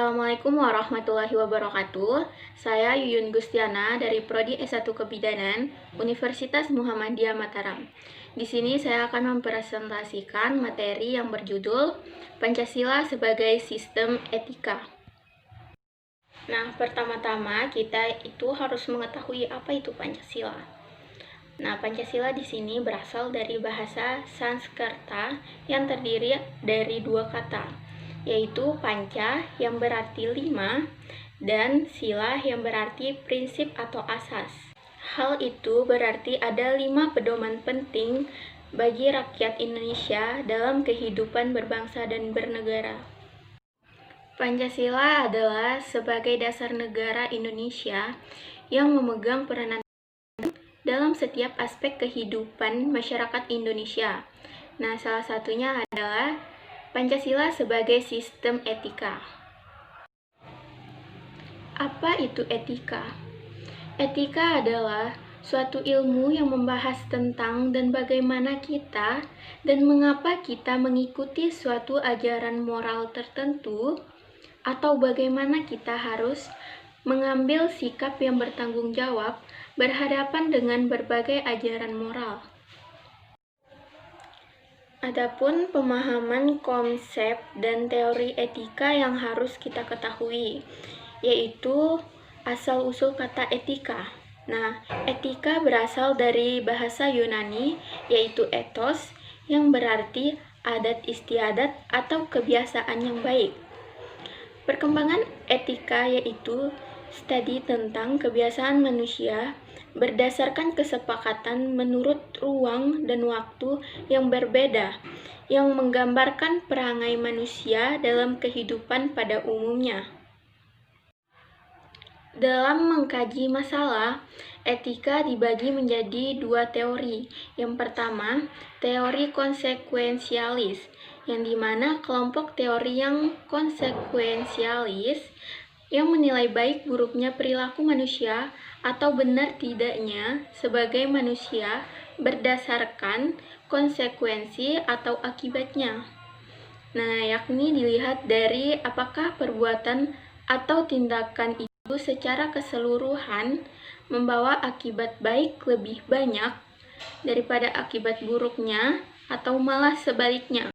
Assalamualaikum warahmatullahi wabarakatuh. Saya Yuyun Gustiana dari Prodi S1 Kebidanan Universitas Muhammadiyah Mataram. Di sini saya akan mempresentasikan materi yang berjudul Pancasila sebagai Sistem Etika. Nah, pertama-tama kita itu harus mengetahui apa itu Pancasila. Nah, Pancasila di sini berasal dari bahasa Sanskerta yang terdiri dari dua kata, yaitu panca yang berarti 5 dan sila yang berarti prinsip atau asas. Hal itu berarti ada 5 pedoman penting bagi rakyat Indonesia dalam kehidupan berbangsa dan bernegara. Pancasila adalah sebagai dasar negara Indonesia yang memegang peranan dalam setiap aspek kehidupan masyarakat Indonesia. Nah, salah satunya adalah Pancasila sebagai sistem etika. Apa itu etika? Etika adalah suatu ilmu yang membahas tentang dan bagaimana kita dan mengapa kita mengikuti suatu ajaran moral tertentu, atau bagaimana kita harus mengambil sikap yang bertanggung jawab berhadapan dengan berbagai ajaran moral. Adapun pemahaman konsep dan teori etika yang harus kita ketahui, yaitu asal-usul kata etika. Nah, etika berasal dari bahasa Yunani, yaitu ethos, yang berarti adat istiadat atau kebiasaan yang baik. Perkembangan etika yaitu studi tentang kebiasaan manusia berdasarkan kesepakatan menurut ruang dan waktu yang berbeda, yang menggambarkan perangai manusia dalam kehidupan pada umumnya. Dalam mengkaji masalah, etika dibagi menjadi dua teori. Yang pertama, teori konsekuensialis, yang dimana kelompok teori yang konsekuensialis yang menilai baik buruknya perilaku manusia atau benar tidaknya sebagai manusia berdasarkan konsekuensi atau akibatnya. Nah, yakni dilihat dari apakah perbuatan atau tindakan itu secara keseluruhan membawa akibat baik lebih banyak daripada akibat buruknya atau malah sebaliknya.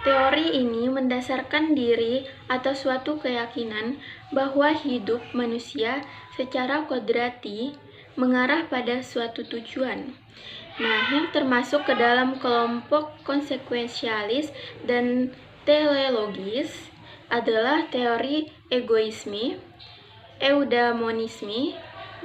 Teori ini mendasarkan diri atau suatu keyakinan bahwa hidup manusia secara kodrati mengarah pada suatu tujuan. Nah, yang termasuk ke dalam kelompok konsekuensialis dan teleologis adalah teori egoisme, eudaimonisme,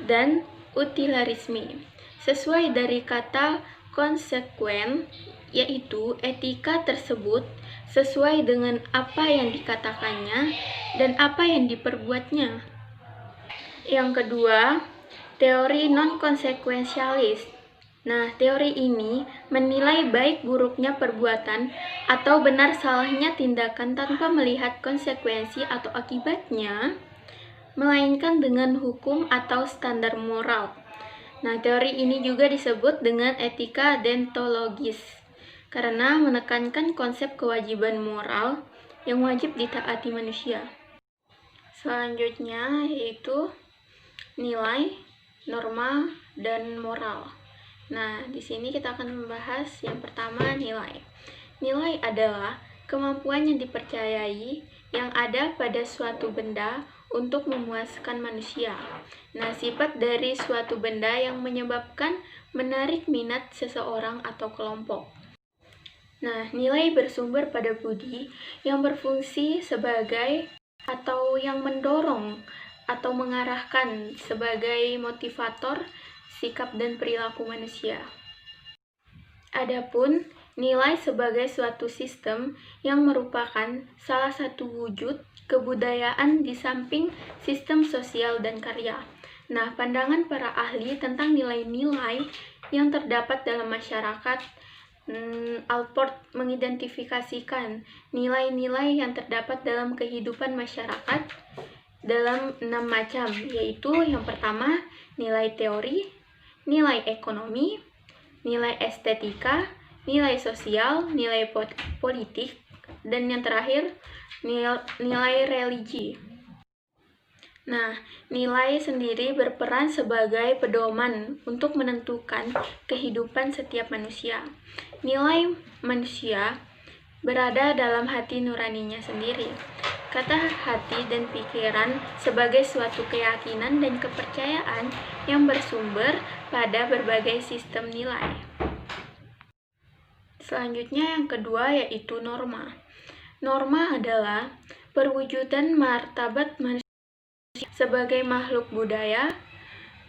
dan utilitarisme. Sesuai dari kata konsekuen, yaitu etika tersebut sesuai dengan apa yang dikatakannya dan apa yang diperbuatnya. Yang kedua, teori non-konsekuensialis. Nah, teori ini menilai baik buruknya perbuatan atau benar salahnya tindakan tanpa melihat konsekuensi atau akibatnya, melainkan dengan hukum atau standar moral. Nah, teori ini juga disebut dengan etika deontologis karena menekankan konsep kewajiban moral yang wajib ditaati manusia. Selanjutnya yaitu nilai, norma, dan moral. Nah, di sini kita akan membahas yang pertama nilai. Nilai adalah kemampuan yang dipercayai yang ada pada suatu benda untuk memuaskan manusia. Nah, sifat dari suatu benda yang menyebabkan menarik minat seseorang atau kelompok. Nah, nilai bersumber pada budi yang berfungsi sebagai atau yang mendorong atau mengarahkan sebagai motivator sikap dan perilaku manusia. Adapun nilai sebagai suatu sistem yang merupakan salah satu wujud kebudayaan di samping sistem sosial dan karya. Nah, pandangan para ahli tentang nilai-nilai yang terdapat dalam masyarakat, Alport mengidentifikasikan nilai-nilai yang terdapat dalam kehidupan masyarakat dalam 6 macam, yaitu yang pertama, nilai teori, nilai ekonomi, nilai estetika, nilai sosial, nilai politik, Dan yang terakhir, nilai religi. Nah, nilai sendiri berperan sebagai pedoman untuk menentukan kehidupan setiap manusia. Nilai manusia berada dalam hati nuraninya sendiri. Kata hati dan pikiran sebagai suatu keyakinan dan kepercayaan yang bersumber pada berbagai sistem nilai. Selanjutnya yang kedua yaitu norma. Norma adalah perwujudan martabat manusia sebagai makhluk budaya,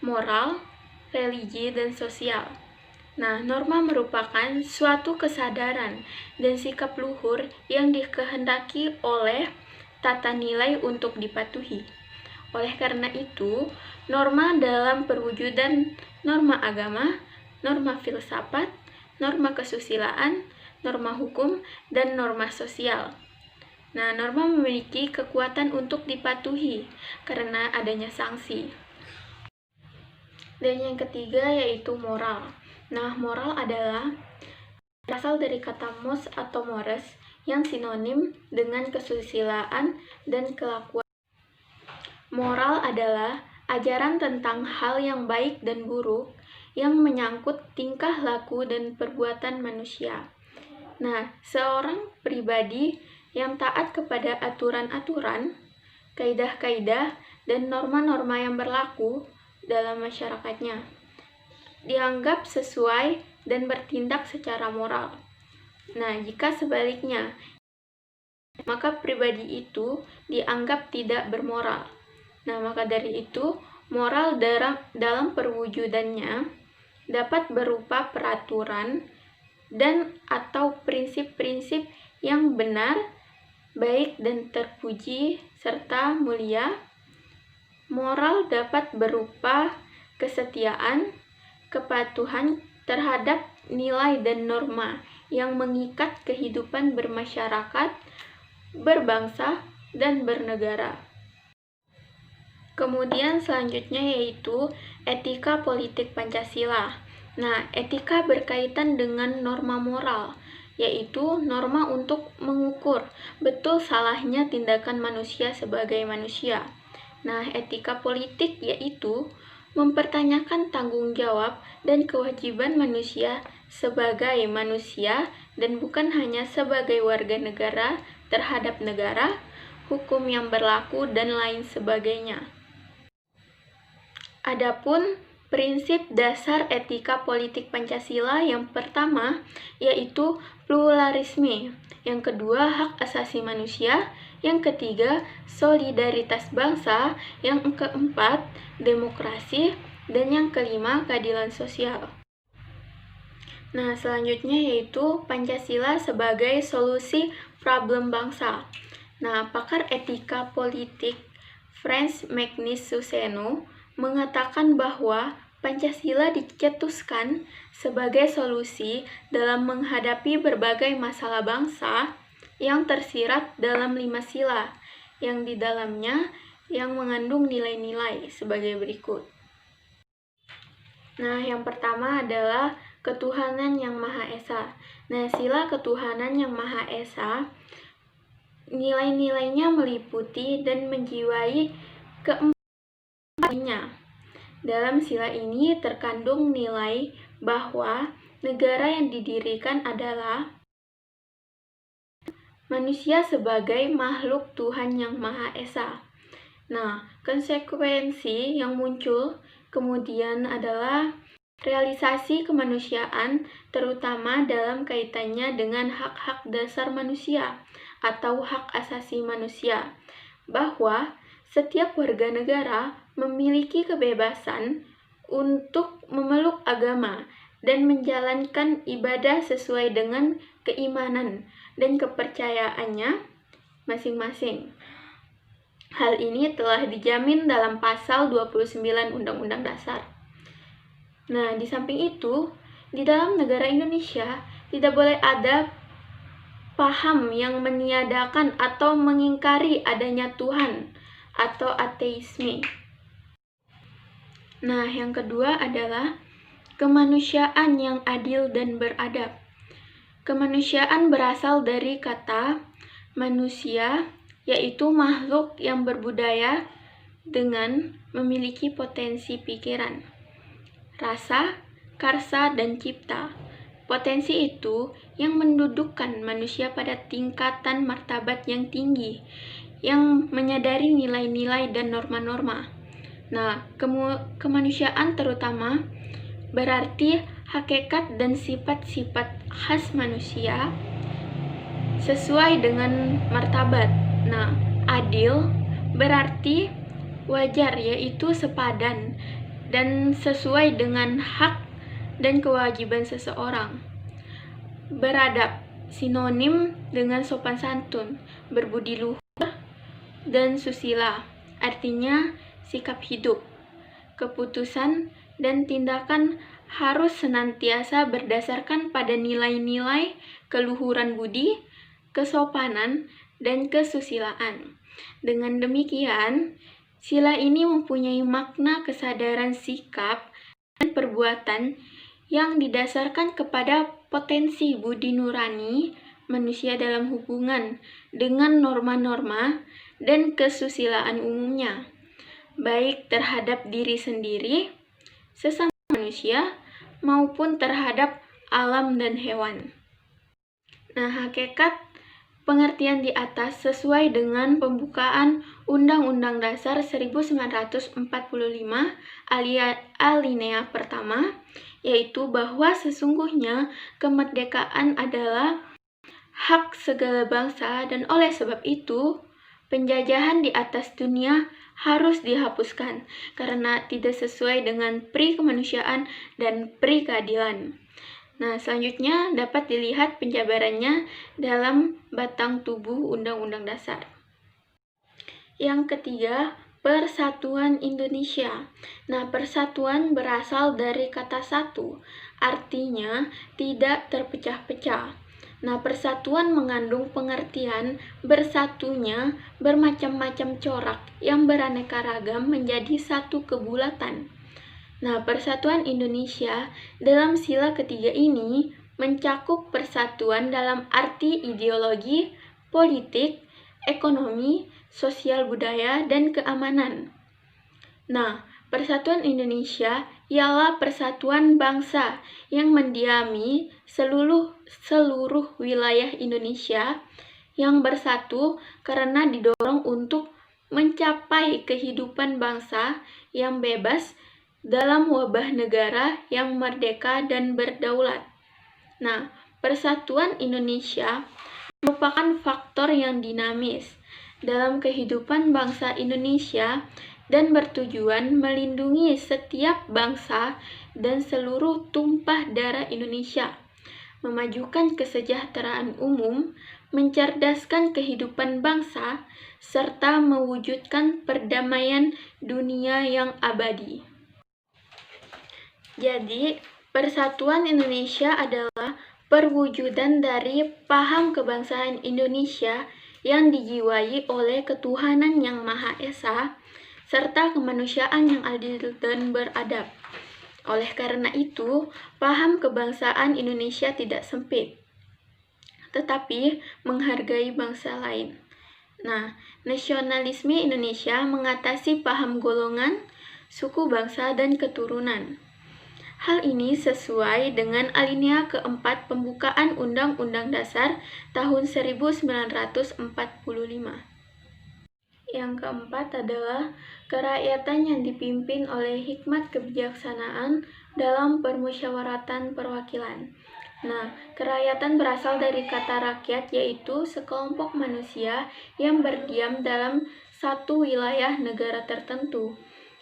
moral, religi, dan sosial. Nah, norma merupakan suatu kesadaran dan sikap luhur yang dikehendaki oleh tata nilai untuk dipatuhi. Oleh karena itu, norma dalam perwujudan norma agama, norma filsafat, norma kesusilaan, norma hukum, dan norma sosial. Nah, norma memiliki kekuatan untuk dipatuhi karena adanya sanksi. Dan yang ketiga yaitu moral. Nah, moral adalah berasal dari kata mos atau mores yang sinonim dengan kesusilaan dan kelakuan. Moral adalah ajaran tentang hal yang baik dan buruk yang menyangkut tingkah laku dan perbuatan manusia. Nah, seorang pribadi yang taat kepada aturan-aturan, kaidah-kaidah, dan norma-norma yang berlaku dalam masyarakatnya dianggap sesuai dan bertindak secara moral. Nah, jika sebaliknya, maka pribadi itu dianggap tidak bermoral. Nah, maka dari itu, moral dalam perwujudannya dapat berupa peraturan dan atau prinsip-prinsip yang benar, baik dan terpuji, serta mulia. Moral dapat berupa kesetiaan, kepatuhan terhadap nilai dan norma yang mengikat kehidupan bermasyarakat, berbangsa, dan bernegara. Kemudian selanjutnya yaitu etika politik Pancasila. Nah, etika berkaitan dengan norma moral, yaitu norma untuk mengukur betul salahnya tindakan manusia sebagai manusia. Nah, etika politik yaitu mempertanyakan tanggung jawab dan kewajiban manusia sebagai manusia dan bukan hanya sebagai warga negara terhadap negara, hukum yang berlaku, dan lain sebagainya. Adapun prinsip dasar etika politik Pancasila yang pertama yaitu pluralisme, yang kedua hak asasi manusia, yang ketiga solidaritas bangsa, yang keempat demokrasi, dan yang kelima keadilan sosial. Nah, selanjutnya yaitu Pancasila sebagai solusi problem bangsa. Nah, pakar etika politik Frans Magnus Suseno mengatakan bahwa Pancasila dicetuskan sebagai solusi dalam menghadapi berbagai masalah bangsa yang tersirat dalam 5 sila, yang di dalamnya yang mengandung nilai-nilai sebagai berikut. Nah, yang pertama adalah ketuhanan yang Maha Esa. Nah, sila ketuhanan yang Maha Esa, nilai-nilainya meliputi dan menjiwai keempatnya. Dalam sila ini terkandung nilai bahwa negara yang didirikan adalah manusia sebagai makhluk Tuhan yang Maha Esa. Nah, konsekuensi yang muncul kemudian adalah realisasi kemanusiaan, terutama dalam kaitannya dengan hak-hak dasar manusia atau hak asasi manusia, bahwa setiap warga negara memiliki kebebasan untuk memeluk agama dan menjalankan ibadah sesuai dengan keimanan dan kepercayaannya masing-masing. Hal ini telah dijamin dalam pasal 29 Undang-Undang Dasar. Nah, di samping itu, di dalam negara Indonesia tidak boleh ada paham yang meniadakan atau mengingkari adanya Tuhan atau ateisme. Nah, yang kedua adalah kemanusiaan yang adil dan beradab. Kemanusiaan berasal dari kata manusia, yaitu makhluk yang berbudaya dengan memiliki potensi pikiran, rasa, karsa, dan cipta. Potensi itu yang mendudukkan manusia pada tingkatan martabat yang tinggi, yang menyadari nilai-nilai dan norma-norma. Nah, kemanusiaan terutama berarti hakikat dan sifat-sifat khas manusia sesuai dengan martabat. Nah, adil berarti wajar, yaitu sepadan dan sesuai dengan hak dan kewajiban seseorang. Beradab sinonim dengan sopan santun, berbudi luhur, dan susila, artinya sikap hidup. Keputusan dan tindakan harus senantiasa berdasarkan pada nilai-nilai keluhuran budi, kesopanan, dan kesusilaan. Dengan demikian, sila ini mempunyai makna kesadaran sikap dan perbuatan yang didasarkan kepada potensi budi nurani manusia dalam hubungan dengan norma-norma dan kesusilaan umumnya, baik terhadap diri sendiri, sesama manusia, maupun terhadap alam dan hewan. Nah, hakikat pengertian di atas sesuai dengan pembukaan Undang-Undang Dasar 1945 alinea pertama, yaitu bahwa sesungguhnya kemerdekaan adalah hak segala bangsa dan oleh sebab itu penjajahan di atas dunia harus dihapuskan karena tidak sesuai dengan pri kemanusiaan dan pri keadilan. Nah, selanjutnya dapat dilihat penjabarannya dalam batang tubuh Undang-Undang Dasar. Yang ketiga, Persatuan Indonesia. Nah, persatuan berasal dari kata satu, artinya tidak terpecah-pecah. Nah, persatuan mengandung pengertian bersatunya bermacam-macam corak yang beraneka ragam menjadi satu kebulatan. Nah, Persatuan Indonesia dalam sila ketiga ini mencakup persatuan dalam arti ideologi, politik, ekonomi, sosial budaya, dan keamanan. Nah, Persatuan Indonesia ialah persatuan bangsa yang mendiami seluruh wilayah Indonesia yang bersatu karena didorong untuk mencapai kehidupan bangsa yang bebas dalam wabah negara yang merdeka dan berdaulat. Nah, Persatuan Indonesia merupakan faktor yang dinamis dalam kehidupan bangsa Indonesia dan bertujuan melindungi setiap bangsa dan seluruh tumpah darah Indonesia, memajukan kesejahteraan umum, mencerdaskan kehidupan bangsa, serta mewujudkan perdamaian dunia yang abadi. Jadi, Persatuan Indonesia adalah perwujudan dari paham kebangsaan Indonesia yang dijiwai oleh ketuhanan yang Maha Esa, serta kemanusiaan yang adil dan beradab. Oleh karena itu, paham kebangsaan Indonesia tidak sempit, tetapi menghargai bangsa lain. Nah, nasionalisme Indonesia mengatasi paham golongan, suku bangsa, dan keturunan. Hal ini sesuai dengan alinea keempat pembukaan Undang-Undang Dasar tahun 1945. Yang keempat adalah kerakyatan yang dipimpin oleh hikmat kebijaksanaan dalam permusyawaratan perwakilan. Nah, kerakyatan berasal dari kata rakyat, yaitu sekelompok manusia yang berdiam dalam satu wilayah negara tertentu.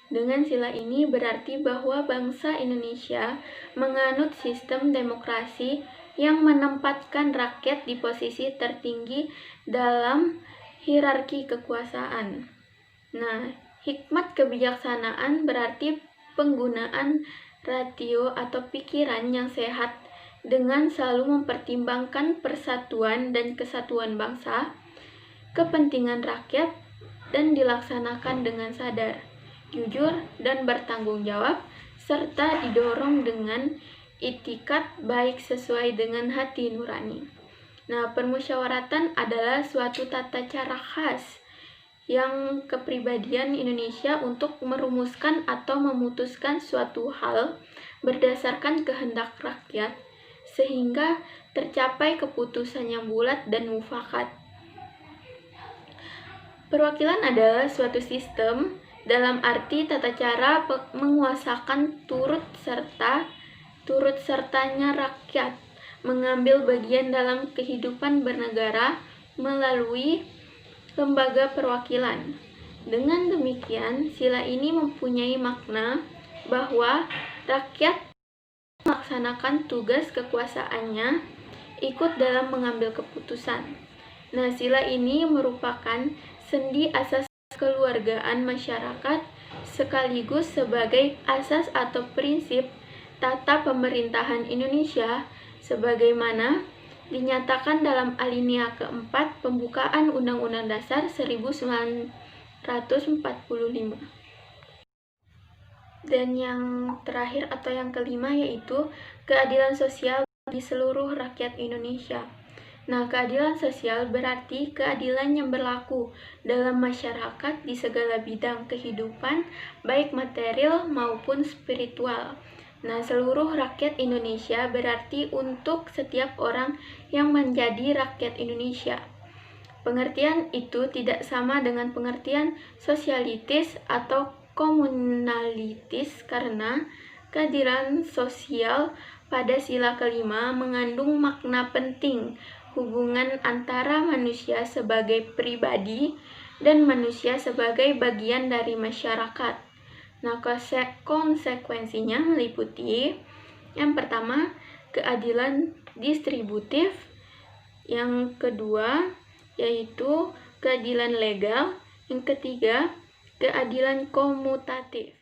Dengan sila ini berarti bahwa bangsa Indonesia menganut sistem demokrasi yang menempatkan rakyat di posisi tertinggi dalam hierarki kekuasaan. Nah, hikmat kebijaksanaan berarti penggunaan ratio atau pikiran yang sehat dengan selalu mempertimbangkan persatuan dan kesatuan bangsa, kepentingan rakyat, dan dilaksanakan dengan sadar, jujur, dan bertanggung jawab, serta didorong dengan itikat baik sesuai dengan hati nurani. Nah, permusyawaratan adalah suatu tata cara khas yang kepribadian Indonesia untuk merumuskan atau memutuskan suatu hal berdasarkan kehendak rakyat sehingga tercapai keputusan yang bulat dan mufakat. Perwakilan adalah suatu sistem dalam arti tata cara menguasakan turut sertanya rakyat mengambil bagian dalam kehidupan bernegara melalui lembaga perwakilan. Dengan demikian, sila ini mempunyai makna bahwa rakyat melaksanakan tugas kekuasaannya ikut dalam mengambil keputusan. Nah, sila ini merupakan sendi asas kekeluargaan masyarakat sekaligus sebagai asas atau prinsip tata pemerintahan Indonesia sebagaimana dinyatakan dalam alinea keempat pembukaan Undang-Undang Dasar 1945. Dan yang terakhir atau yang kelima yaitu keadilan sosial bagi seluruh rakyat Indonesia. Nah, keadilan sosial berarti keadilan yang berlaku dalam masyarakat di segala bidang kehidupan, baik material maupun spiritual. Nah, seluruh rakyat Indonesia berarti untuk setiap orang yang menjadi rakyat Indonesia. Pengertian itu tidak sama dengan pengertian sosialitis atau komunalitis karena keadilan sosial pada sila kelima mengandung makna penting hubungan antara manusia sebagai pribadi dan manusia sebagai bagian dari masyarakat. Nah, konsekuensinya meliputi yang pertama, keadilan distributif, yang kedua, yaitu keadilan legal, yang ketiga, keadilan komutatif.